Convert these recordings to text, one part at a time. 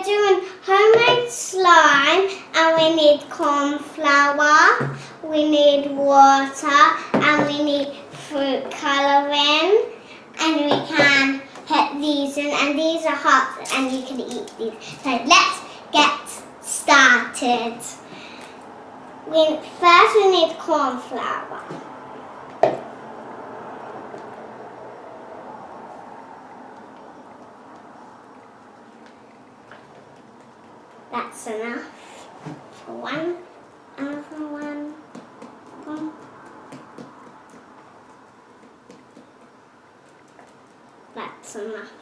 we're doing homemade slime, and we need cornflour, we need water, and we need fruit colouring, and we can put these in, and these are hot, and you can eat these. So let's get started. First we need cornflour. That's enough for one, another one. That's enough.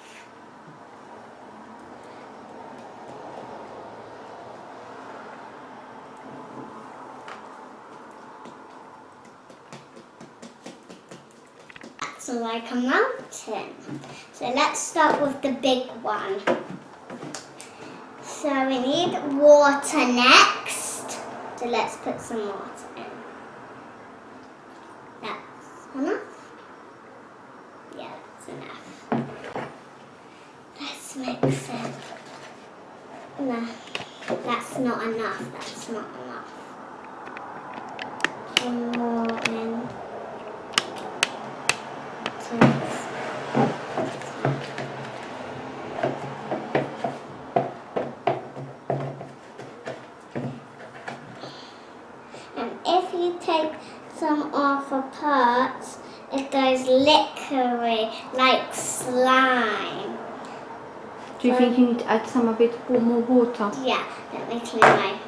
That's like a mountain. So let's start with the big one. So we need water next. So let's put some water in. That's enough? Yeah, that's enough. Let's mix it. No, that's not enough. That's not enough. Some more in. And if you take some off a pot, it goes liquidy, like slime. Do you think you need to add some of it more water? Yeah, let me clean my...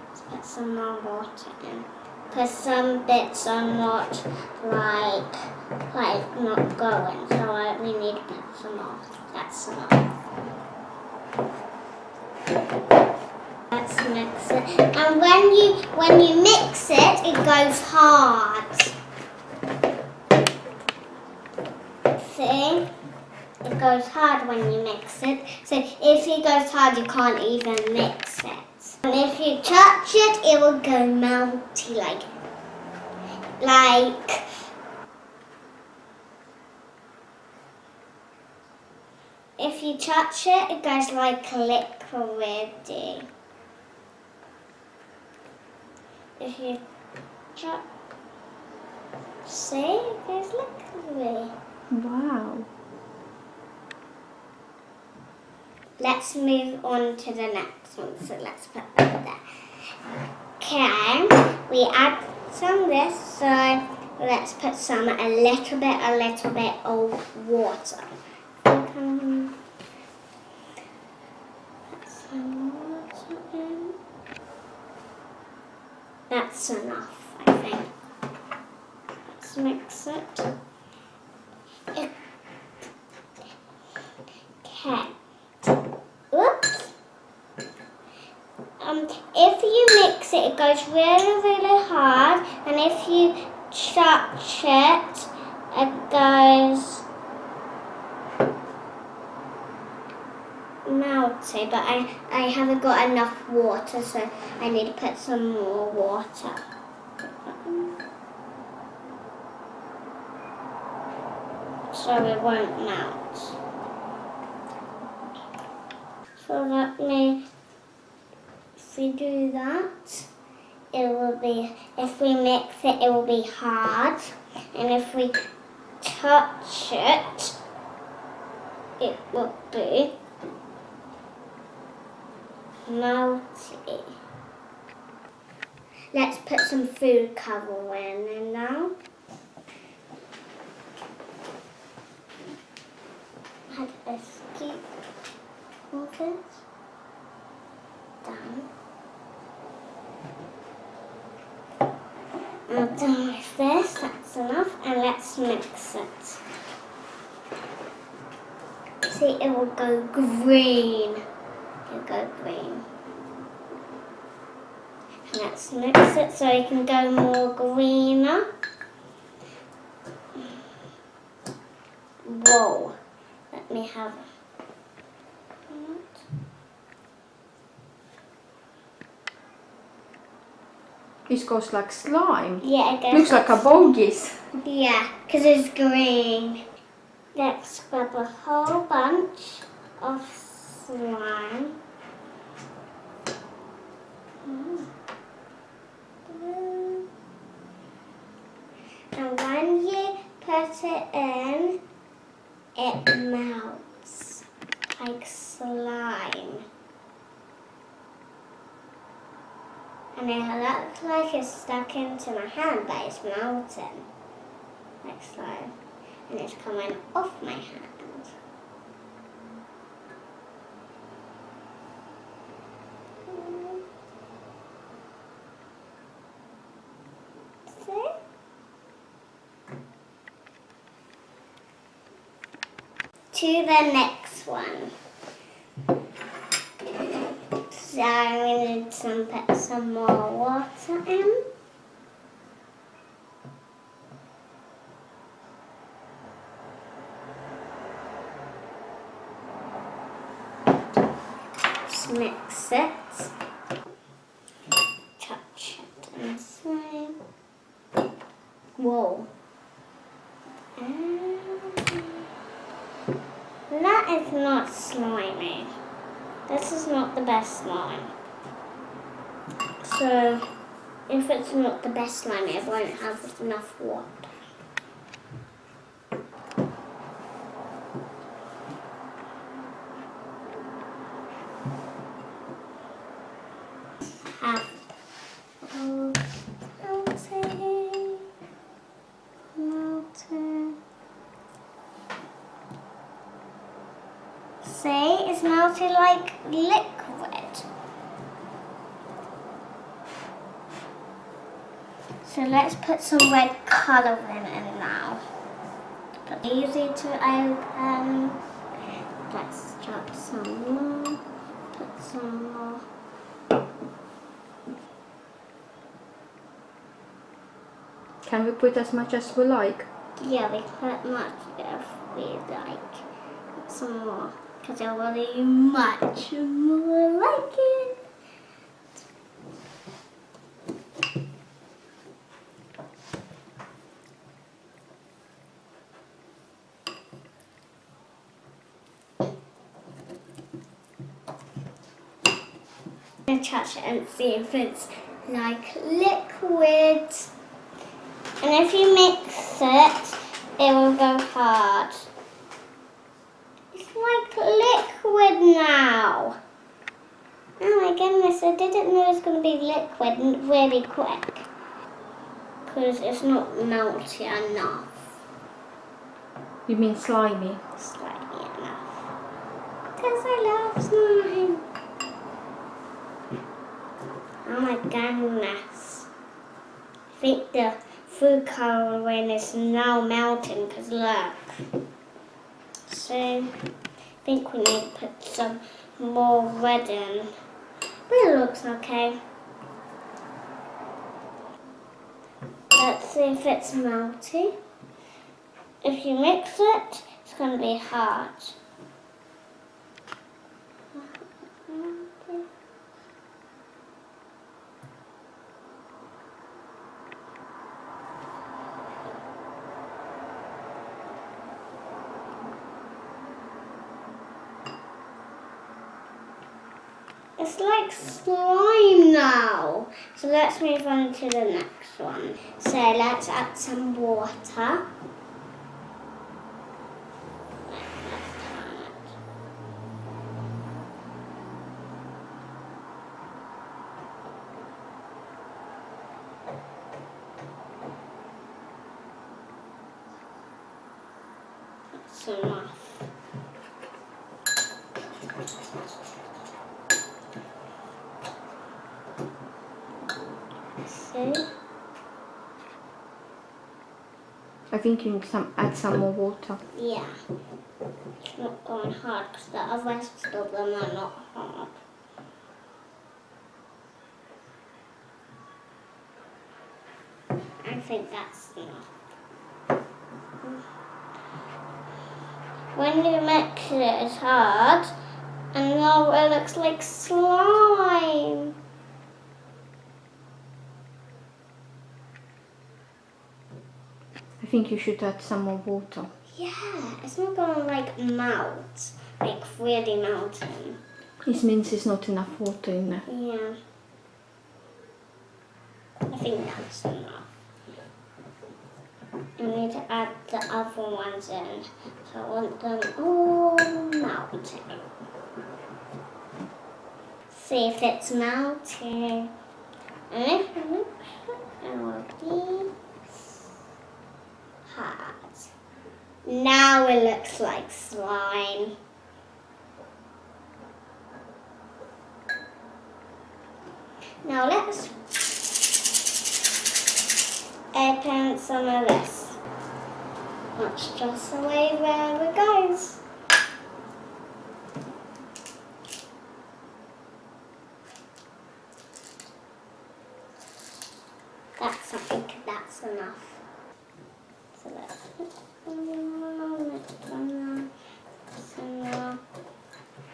Let's put some more water in. Because some bits are not like not going, so we need to put some more. That's enough. Let's mix it. And when you mix it, it goes hard. See? It goes hard when you mix it. So if it goes hard, you can't even mix it. And if you touch it, it will go melty like. If you touch it, it goes like liquidy. If you touch, see, it goes liquidy. Wow. Let's move on to the next one. So let's put that there. Okay, we add some of this, so let's put some, a little bit of water. Put some water in. That's enough, I think. Let's mix it. Okay. Oops. If you mix it, it goes really hard, and if you touch it, it goes melty. But I haven't got enough water, so I need to put some more water. So it won't melt. So that means if we do that, it will be, if we mix it, it will be hard. And if we touch it, it will be melty. Let's put some food coloring in now. Add a scoop of it. Done. Now done with this, that's enough, and let's mix it. See, it will go green. It will go green. And let's mix it so it can go more greener. Whoa. Let me have it. This goes like slime. Yeah, it goes. Looks like a bogies. Yeah, because it's green. Let's grab a whole bunch of slime. And when you put it in, it melts like slime. And it looks like it's stuck into my hand, but it's melting like slime. And it's coming off my hand. See? To the next one. So I'm going to put some more water in. Just mix it. Touch it and slime. Whoa. That is not slimy. This is not the best slime. So, if it's not the best slime, it won't have enough water. Melting. See, it's melted like liquid. So let's put some red colouring in now. But easy to open. Let's drop some more. Put some more. Can we put as much as we like? Yeah, we put much if we like. Put some more. Because I want to much more like it. I'm going to touch it and see if it's like liquid. And if you mix it, it will go hard. It's like liquid now. Oh my goodness, I didn't know it was going to be liquid really quick. Because it's not melty enough. You mean slimy? Slimy enough. Because I love slime. Oh my goodness. I think the food colouring is now melting because look. So I think we need to put some more red in. But it looks okay. Let's see if it's melty. If you mix it, it's going to be hard. It's like slime now. So let's move on to the next one. So let's add some water. That's enough. See? I think you need add some more water. Yeah. It's not going hard because the other rest of them are not hard. I think that's enough. When you mix it, it's hard. And now it looks like slime. I think you should add some more water. Yeah, it's not going to like melt like really melting. It means there's not enough water in there. Yeah. I think that's enough. I need to add the other ones in. So I want them all melting. See if it's melting. And if it looks it will be hard. Now it looks like slime. Now let's open some of this. That's just the way where it goes. I think that's enough. So let's put next one now.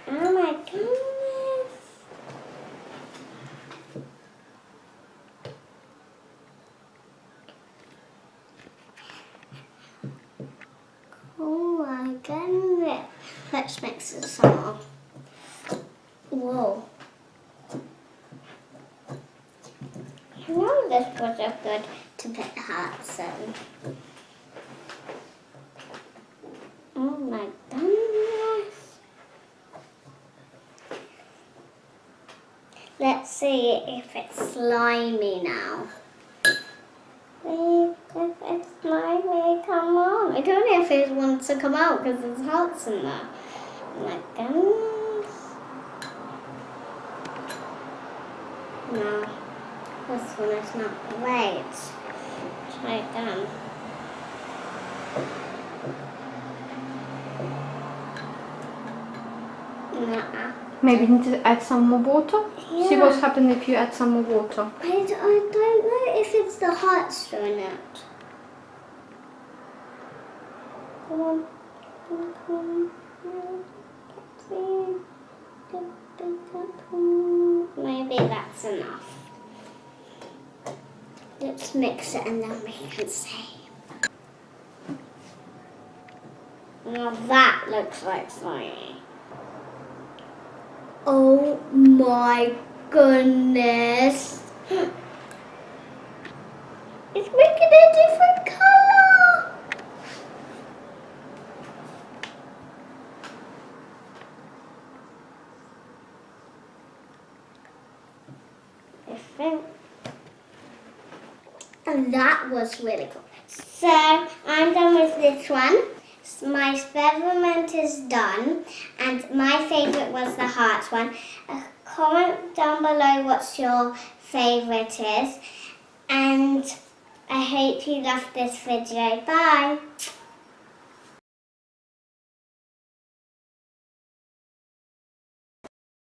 Oh my goodness. Oh my goodness. Let's mix this some more. Whoa. I know this was a good to put the hearts in. Oh my goodness. Let's see if it's slimy now. If it's slimy, come on. I don't know if it wants to come out because there's hearts in there. Oh my goodness. No. This one is not great. Try it again. Nuh-uh. Maybe you need to add some more water? Yeah. See what's happening if you add some more water. I don't know if it's the hearts doing it. Come on. Come on. Maybe that's enough. Let's mix it and then we can see. Now that looks like slimy. Oh my goodness. It's making a different color. Different. And that was really cool. So I'm done with this one. My experiment is done, and my favourite was the heart one. Comment down below what your favourite is, and I hope you loved this video. Bye!